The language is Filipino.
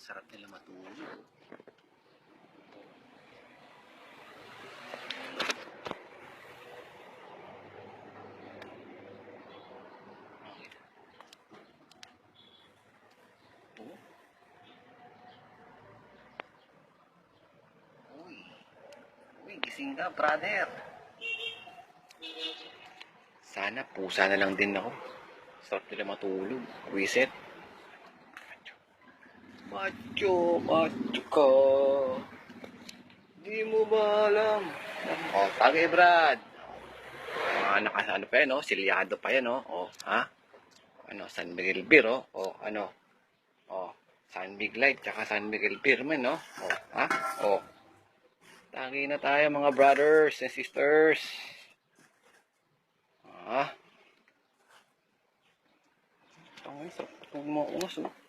Sarap nila matulog. Uy, gising ka, brother. Sana, pusa na lang din ako. Sarap nila matulog. Reset. Macho ka. Di mo ba alam? Oh, tagay, Brad. Ano pa yan, oh? Silyado pa yan, oh. Oh, ha? Ano, San Miguel Beer, oh. Oh, ano? Oh, San Big Light, tsaka San Miguel Beer man, no? Oh, ha? Oh. Tagay na tayo, mga brothers and sisters. Ah. Tangay, sarap mo, oh.